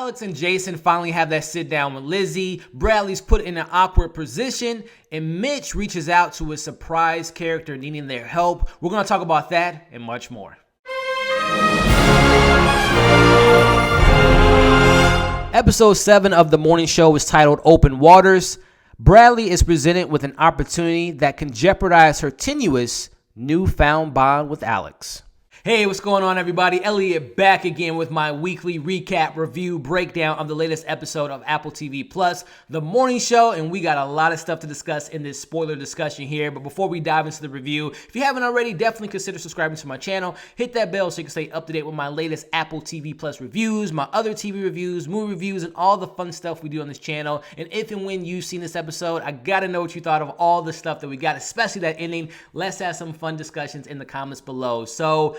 Alex and Jason finally have that sit down with Lizzy. Bradley's put in an awkward position, and Mitch reaches out to a surprise character needing their help. We're going to talk about that and much more. Episode 7 of the morning show is titled Open Waters. Bradley is presented with an opportunity that can jeopardize her tenuous, newfound bond with Alex. Hey, what's going on, everybody? Elliot back again with my weekly recap, review, breakdown of the latest episode of Apple TV Plus, The Morning Show, and we got a lot of stuff to discuss in this spoiler discussion here. But before we dive into the review, if you haven't already, definitely consider subscribing to my channel. Hit that bell so you can stay up to date with my latest Apple TV Plus reviews, my other TV reviews, movie reviews, and all the fun stuff we do on this channel. And if and when you've seen this episode, I gotta know what you thought of all the stuff that we got, especially that ending. Let's have some fun discussions in the comments below. So,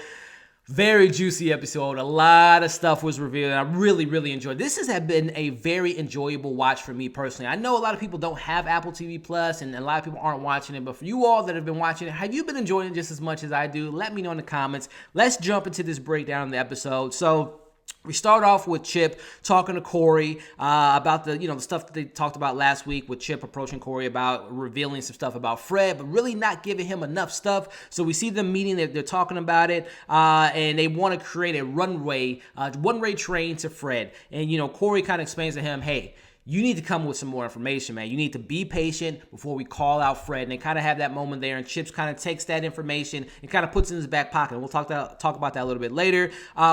very juicy episode. A lot of stuff was revealed, and I really enjoyed it. This has been a very enjoyable watch for me personally. I know a lot of people don't have Apple TV Plus, and a lot of people aren't watching it, but for you all that have been watching it, have you been enjoying it just as much as I do? Let me know in the comments. Let's jump into this breakdown of the episode. So, we start off with Chip talking to Corey about the stuff that they talked about last week, with Chip approaching Corey about revealing some stuff about Fred, but really not giving him enough stuff. So we see them meeting, they're talking about it, and they want to create a one-way train to Fred. And, Corey kind of explains to him, hey, you need to come with some more information, man. You need to be patient before we call out Fred. And they kind of have that moment there, and Chips kind of takes that information and kind of puts it in his back pocket. And we'll talk about that a little bit later.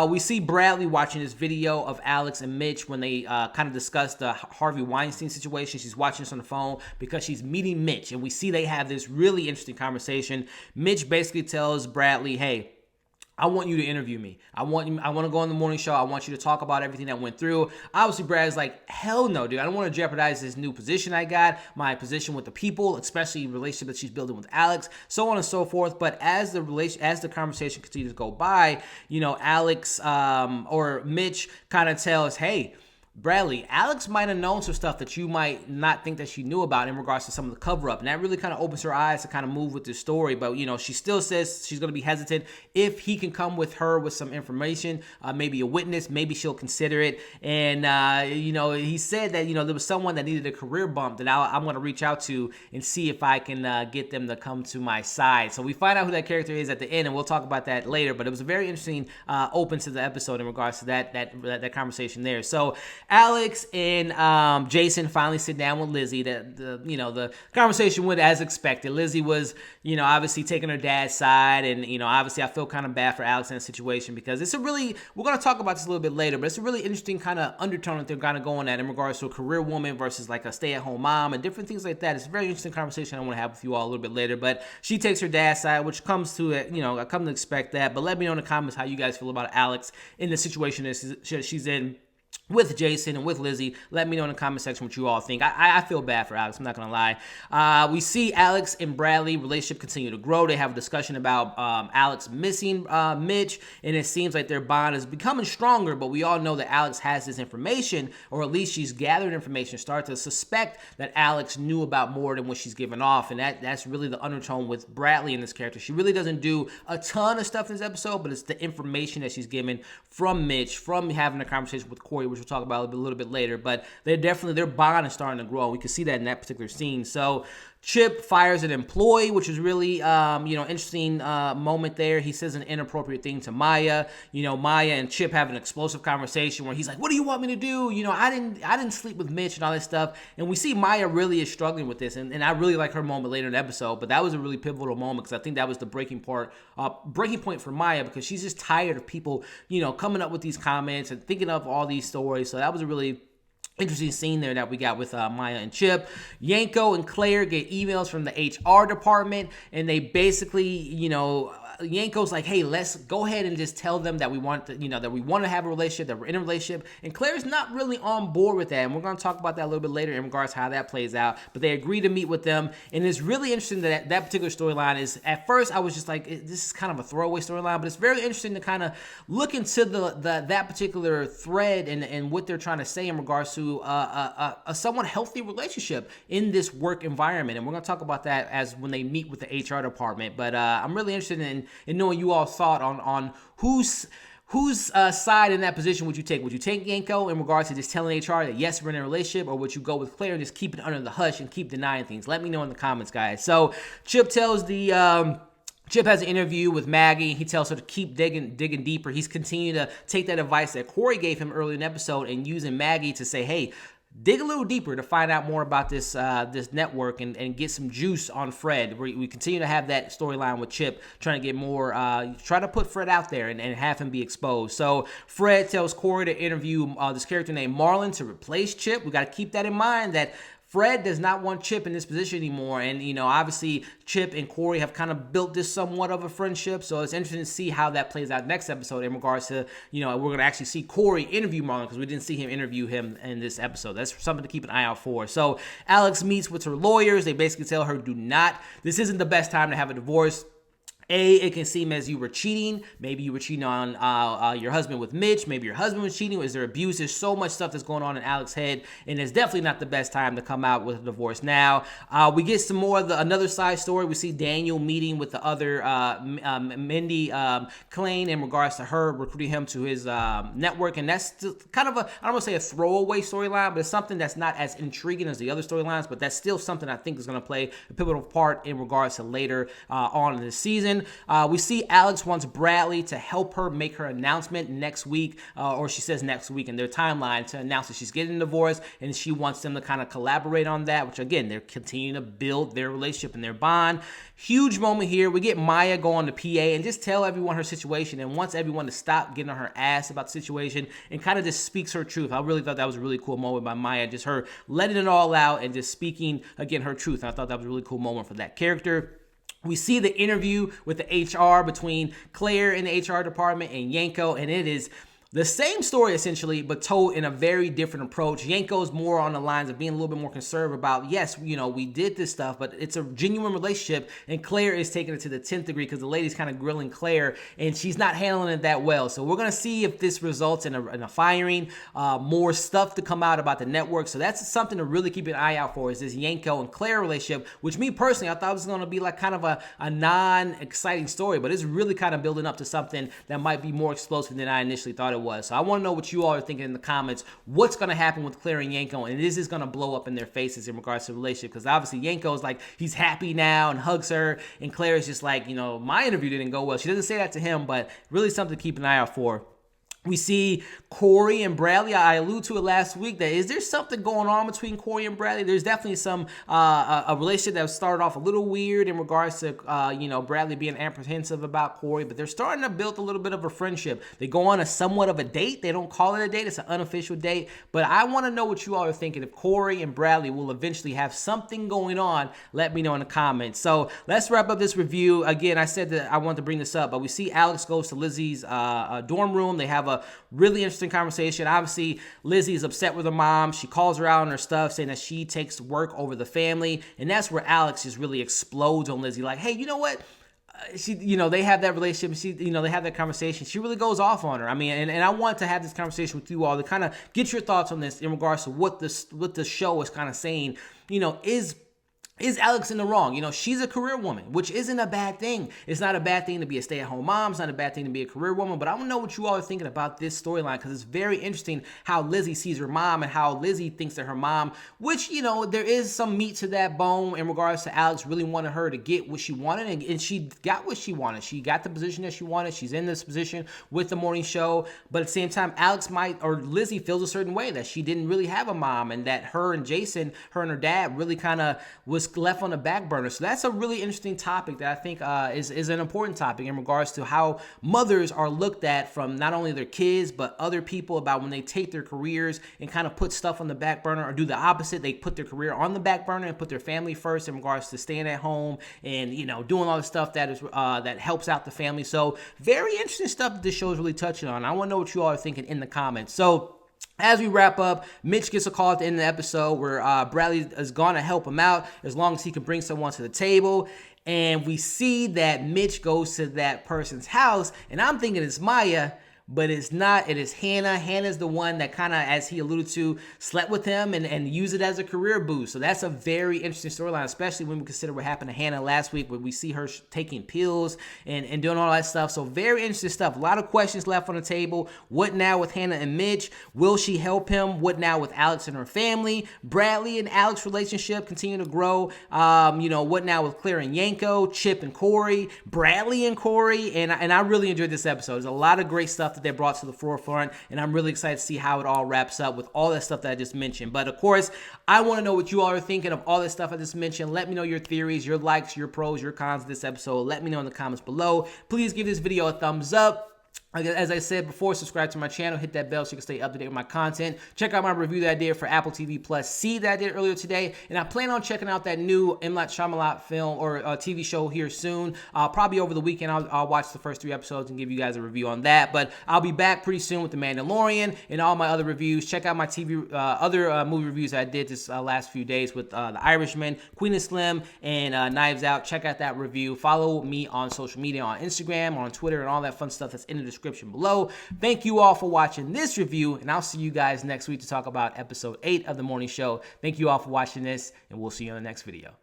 We see Bradley watching this video of Alex and Mitch when they kind of discuss the Harvey Weinstein situation. She's watching this on the phone because she's meeting Mitch. And we see they have this really interesting conversation. Mitch basically tells Bradley, hey, I want you to interview me. I want to go on the morning show. I want you to talk about everything that went through. Obviously, Brad's like, hell no, dude. I don't want to jeopardize this new position I got, my position with the people, especially the relationship that she's building with Alex, so on and so forth. But as the conversation continues to go by, Alex or Mitch kind of tells, hey, Bradley, Alex might have known some stuff that you might not think that she knew about in regards to some of the cover-up. And that really kind of opens her eyes to kind of move with this story. But, she still says she's going to be hesitant. If he can come with her with some information, maybe a witness, maybe she'll consider it. And, he said that, there was someone that needed a career bump that I'm going to reach out to and see if I can get them to come to my side. So we find out who that character is at the end, and we'll talk about that later. But it was a very interesting open to the episode in regards to that conversation there. So Alex and Jason finally sit down with Lizzy. The conversation went as expected. Lizzy was, obviously taking her dad's side, and obviously I feel kind of bad for Alex in that situation because we're going to talk about this a little bit later, but it's a really interesting kind of undertone that they're kind of going at in regards to a career woman versus like a stay-at-home mom and different things like that. It's a very interesting conversation I want to have with you all a little bit later, but she takes her dad's side, which comes to it, I come to expect that. But let me know in the comments how you guys feel about Alex in the situation that she's in with Jason and with Lizzy. Let me know in the comment section what you all think. I feel bad for Alex, I'm not going to lie. We see Alex and Bradley relationship continue to grow. They have a discussion about Alex missing Mitch, and it seems like their bond is becoming stronger, but we all know that Alex has this information, or at least she's gathered information, start to suspect that Alex knew about more than what she's given off, and that's really the undertone with Bradley in this character. She really doesn't do a ton of stuff in this episode, but it's the information that she's given from Mitch, from having a conversation with Corey, which we'll talk about a little bit later, but their bond is starting to grow. We can see that in that particular scene. So Chip fires an employee, which is really, interesting moment there. He says an inappropriate thing to Maya. Maya and Chip have an explosive conversation where he's like, "What do you want me to do? I didn't sleep with Mitch and all this stuff." And we see Maya really is struggling with this, and I really like her moment later in the episode. But that was a really pivotal moment because I think that was the breaking point for Maya, because she's just tired of people, coming up with these comments and thinking of all these stories. So that was a really interesting scene there that we got with Maya and Chip. Yanko and Claire get emails from the HR department, and they basically, Yanko's like, hey, let's go ahead and just tell them that we want to, that we want to have a relationship, that we're in a relationship. And Claire's not really on board with that. And we're going to talk about that a little bit later in regards to how that plays out. But they agree to meet with them. And it's really interesting that particular storyline is, at first, I was just like, this is kind of a throwaway storyline. But it's very interesting to kind of look into that particular thread and what they're trying to say in regards to a somewhat healthy relationship in this work environment. And we're going to talk about that as when they meet with the HR department. But I'm really interested in knowing you all thought on Whose side in that position would you take? Would you take Yanko in regards to just telling HR that yes, we're in a relationship, or would you go with Claire and just keep it under the hush and keep denying things? Let me know in the comments, guys. So Chip tells Chip has an interview with Maggie. He tells her to keep digging deeper. He's continuing to take that advice that Corey gave him early in the episode and using Maggie to say, hey, dig a little deeper to find out more about this this network and get some juice on Fred. We continue to have that storyline with Chip trying to get more, try to put Fred out there and have him be exposed. So Fred tells Corey to interview this character named Marlon to replace Chip. We got to keep that in mind that Fred does not want Chip in this position anymore. And, obviously Chip and Corey have kind of built this somewhat of a friendship. So it's interesting to see how that plays out next episode in regards to, we're going to actually see Corey interview Marlon because we didn't see him interview him in this episode. That's something to keep an eye out for. So Alex meets with her lawyers. They basically tell her, this isn't the best time to have a divorce. It can seem as you were cheating. Maybe you were cheating on your husband with Mitch. Maybe your husband was cheating. Was there abuse? There's so much stuff that's going on in Alex's head, and it's definitely not the best time to come out with a divorce now. We get some more of another side story. We see Daniel meeting with the other Mindy Klein in regards to her recruiting him to his network, and that's kind of I don't want to say a throwaway storyline, but it's something that's not as intriguing as the other storylines, but that's still something I think is going to play a pivotal part in regards to later on in the season. We see Alex wants Bradley to help her make her announcement next week, or she says next week in their timeline to announce that she's getting a divorce, and she wants them to kind of collaborate on that, which again, they're continuing to build their relationship and their bond. Huge moment here. We get Maya go on the PA and just tell everyone her situation and wants everyone to stop getting on her ass about the situation and kind of just speaks her truth. I really thought that was a really cool moment by Maya, just her letting it all out and just speaking, again, her truth. And I thought that was a really cool moment for that character. We see the interview with the HR between Claire in the HR department and Yanko, and it is the same story essentially, but told in a very different approach. Yanko's more on the lines of being a little bit more conservative about, yes, we did this stuff, but it's a genuine relationship, and Claire is taking it to the 10th degree because the lady's kind of grilling Claire, and she's not handling it that well. So we're going to see if this results in a firing, more stuff to come out about the network. So that's something to really keep an eye out for, is this Yanko and Claire relationship, which me personally, I thought was going to be like kind of a non-exciting story, but it's really kind of building up to something that might be more explosive than I initially thought it was. So I want to know what you all are thinking in the comments. What's going to happen with Claire and Yanko, and is this going to blow up in their faces in regards to the relationship? Because obviously Yanko's like, he's happy now and hugs her, and Claire's just like, my interview didn't go well. She doesn't say that to him, but really something to keep an eye out for. We see Corey and Bradley. I alluded to it last week. That is there something going on between Corey and Bradley? There's definitely some a relationship that started off a little weird in regards to Bradley being apprehensive about Corey, but they're starting to build a little bit of a friendship. They go on a somewhat of a date. They don't call it a date. It's an unofficial date. But I want to know what you all are thinking. If Corey and Bradley will eventually have something going on, let me know in the comments. So let's wrap up this review. Again, I said that I wanted to bring this up, but we see Alex goes to Lizzy's dorm room. They have a really interesting conversation. Obviously, Lizzy is upset with her mom. She calls her out on her stuff, saying that she takes work over the family, and that's where Alex just really explodes on Lizzy. Like, hey, you know what? They have that relationship. They have that conversation. She really goes off on her. I mean, and I want to have this conversation with you all to kind of get your thoughts on this in regards to what the show is kind of saying. Is Alex in the wrong? She's a career woman, which isn't a bad thing. It's not a bad thing to be a stay-at-home mom. It's not a bad thing to be a career woman. But I want to know what you all are thinking about this storyline, because it's very interesting how Lizzy sees her mom and how Lizzy thinks that her mom, which, there is some meat to that bone in regards to Alex really wanted her to get what she wanted, and she got what she wanted. She got the position that she wanted. She's in this position with the morning show. But at the same time, Lizzy feels a certain way that she didn't really have a mom, and that her and her dad really kind of was left on the back burner. So that's a really interesting topic that I think is an important topic in regards to how mothers are looked at from not only their kids but other people, about when they take their careers and kind of put stuff on the back burner, or do the opposite. They put their career on the back burner and put their family first in regards to staying at home and doing all the stuff that is that helps out the family. So very interesting stuff that this show is really touching on. I want to know what you all are thinking in the comments. So as we wrap up, Mitch gets a call at the end of the episode where Bradley is going to help him out as long as he can bring someone to the table. And we see that Mitch goes to that person's house, and I'm thinking it's Maya, but it's not. It is Hannah. Hannah's the one that kind of, as he alluded to, slept with him and used it as a career boost. So that's a very interesting storyline, especially when we consider what happened to Hannah last week, where we see her taking pills and doing all that stuff. So very interesting stuff. A lot of questions left on the table. What now with Hannah and Mitch? Will she help him? What now with Alex and her family? Bradley and Alex relationship continue to grow. What now with Claire and Yanko, Chip and Corey, Bradley and Corey, and I really enjoyed this episode. There's a lot of great stuff that they brought to the forefront, and I'm really excited to see how it all wraps up with all that stuff that I just mentioned. But of course, I want to know what you all are thinking of all this stuff I just mentioned. Let me know your theories, your likes, your pros, your cons of this episode. Let me know in the comments below. Please give this video a thumbs up. As I said before, subscribe to my channel, hit that bell so you can stay up to date with my content. Check out my review that I did for Apple TV Plus C that I did earlier today. And I plan on checking out that new M. Night Shyamalan film or TV show here soon. Probably over the weekend, I'll watch the first 3 episodes and give you guys a review on that. But I'll be back pretty soon with The Mandalorian and all my other reviews. Check out my other movie reviews that I did this last few days with The Irishman, Queen of Slim, and Knives Out. Check out that review. Follow me on social media, on Instagram, on Twitter, and all that fun stuff that's in the description below. Thank you all for watching this review, and I'll see you guys next week to talk about episode 8 of The Morning Show. Thank you all for watching this, and we'll see you on the next video.